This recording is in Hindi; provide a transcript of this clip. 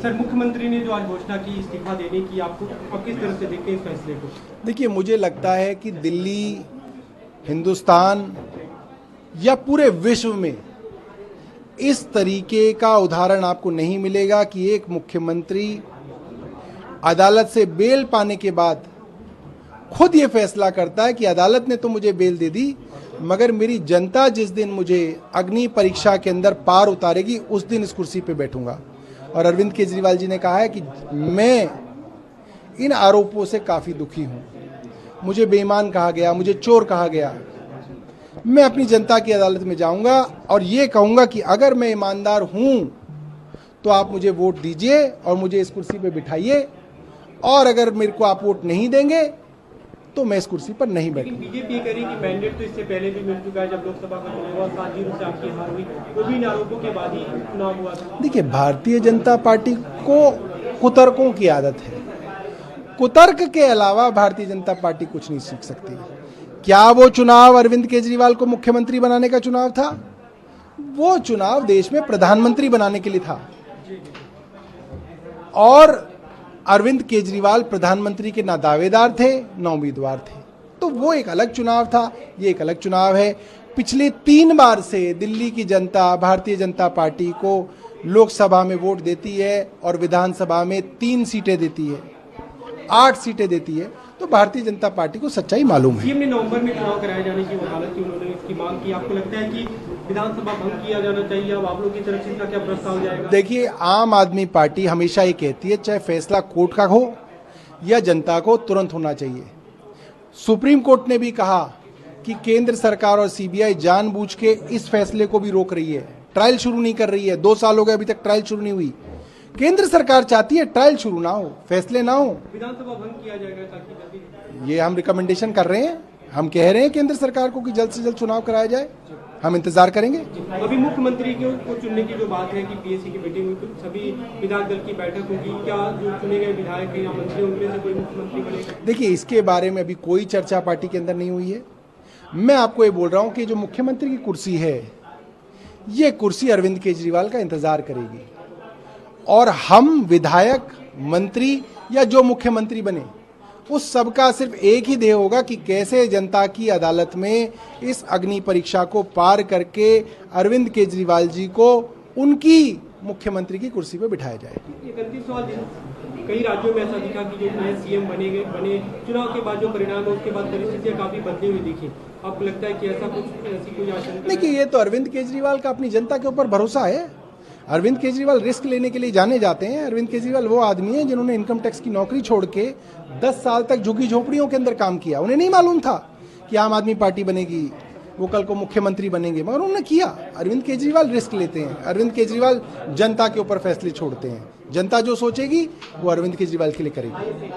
सर, मुख्यमंत्री ने जो आज घोषणा की इस्तीफा देने की, आपको आप किस तरह से देखते हैं इस फैसले को? देखिए, मुझे लगता है कि दिल्ली, हिंदुस्तान या पूरे विश्व में इस तरीके का उदाहरण आपको नहीं मिलेगा कि एक मुख्यमंत्री अदालत से बेल पाने के बाद खुद ये फैसला करता है कि अदालत ने तो मुझे बेल दे दी, मगर मेरी जनता जिस दिन मुझे अग्नि परीक्षा के अंदर पार उतारेगी उस दिन इस कुर्सी पे बैठूंगा। और अरविंद केजरीवाल जी ने कहा है कि मैं इन आरोपों से काफ़ी दुखी हूं। मुझे बेईमान कहा गया, मुझे चोर कहा गया। मैं अपनी जनता की अदालत में जाऊंगा और ये कहूंगा कि अगर मैं ईमानदार हूं तो आप मुझे वोट दीजिए और मुझे इस कुर्सी पे बिठाइए, और अगर मेरे को आप वोट नहीं देंगे तो मैं इस कुर्सी पर नहीं बैठूंगा। बीजेपी ये कह रही कि मैंडेट तो इससे पहले भी मिल चुका है, जब लोकसभा का चुनाव हुआ 7-0 से आपकी हार हुई, वो भी इन आरोपों के बाद ही चुनाव हुआ था। देखिए, भारतीय जनता पार्टी को कुतर्कों की आदत है। कुतर्क के अलावा भारतीय जनता पार्टी कुछ नहीं सीख सकती। क्या वो चुनाव अरविंद केजरीवाल को मुख्यमंत्री बनाने का चुनाव था? वो चुनाव देश में प्रधानमंत्री बनाने के लिए था, और अरविंद केजरीवाल प्रधानमंत्री के ना दावेदार थे ना उम्मीदवार थे। तो वो एक अलग चुनाव था, ये एक अलग चुनाव है। पिछले 3 बार से दिल्ली की जनता भारतीय जनता पार्टी को लोकसभा में वोट देती है और विधानसभा में 3 सीटें देती है, 8 सीटें देती है। तो भारतीय जनता पार्टी को सच्चाई मालूम है। सीएम ने नवंबर में चुनाव कराए जाने की वकालत की, उन्होंने इसकी मांग की। आपको लगता है कि विधानसभा भंग किया जाना चाहिए? अब आप लोगों की तरफ से इसका क्या प्रस्ताव जाएगा? देखिए, आम आदमी पार्टी हमेशा ये कहती है चाहे फैसला कोर्ट का हो या जनता को तुरंत होना चाहिए। सुप्रीम कोर्ट ने भी कहा कि केंद्र सरकार और सीबीआई जानबूझ के इस फैसले को भी रोक रही है, ट्रायल शुरू नहीं कर रही है। 2 साल हो गए, अभी तक ट्रायल शुरू नहीं हुई। केंद्र सरकार चाहती है ट्रायल शुरू ना हो, फैसले ना हो, विधानसभा भंग किया जाएगा ताकि जल्दी। ये हम रिकमेंडेशन कर रहे हैं। हम कह रहे हैं केंद्र सरकार को कि जल्द से जल्द चुनाव कराया जाए। हम इंतजार करेंगे। अभी मुख्यमंत्री को चुनने की जो बात है कि पीएससी की मीटिंग में सभी विधायक दल की बैठक होगी, क्या जो चुने गए विधायक हैं या मंत्री उनमें से कोई मुख्यमंत्री बनेगा? देखिए, इसके बारे में अभी कोई चर्चा पार्टी के अंदर नहीं हुई है। मैं आपको ये बोल रहा हूं कि जो मुख्यमंत्री की कुर्सी है, ये कुर्सी अरविंद केजरीवाल का इंतजार करेगी, और हम विधायक, मंत्री या जो मुख्यमंत्री बने, उस सबका सिर्फ एक ही ध्येय होगा कि कैसे जनता की अदालत में इस अग्नि परीक्षा को पार करके अरविंद केजरीवाल जी को उनकी मुख्यमंत्री की कुर्सी पर बिठाया जाए। एक अंतिम सवाल, कई राज्यों में ऐसा दिखा कि जो नए सीएम बने चुनाव के बाद जो परिणाम है उसके बाद परिस्थितियां काफी बदली हुई दिखी। आपको लगता है कि ऐसी कोई आशंका? देखिए, ये तो अरविंद केजरीवाल का अपनी जनता के ऊपर भरोसा है। अरविंद केजरीवाल रिस्क लेने के लिए जाने जाते हैं। अरविंद केजरीवाल वो आदमी है जिन्होंने इनकम टैक्स की नौकरी छोड़ के 10 साल तक झुग्गी झोपड़ियों के अंदर काम किया। उन्हें नहीं मालूम था कि आम आदमी पार्टी बनेगी, वो कल को मुख्यमंत्री बनेंगे, मगर उन्होंने किया। अरविंद केजरीवाल रिस्क लेते हैं। अरविंद केजरीवाल जनता के ऊपर फैसले छोड़ते हैं। जनता जो सोचेगी वो अरविंद केजरीवाल के लिए करेगी।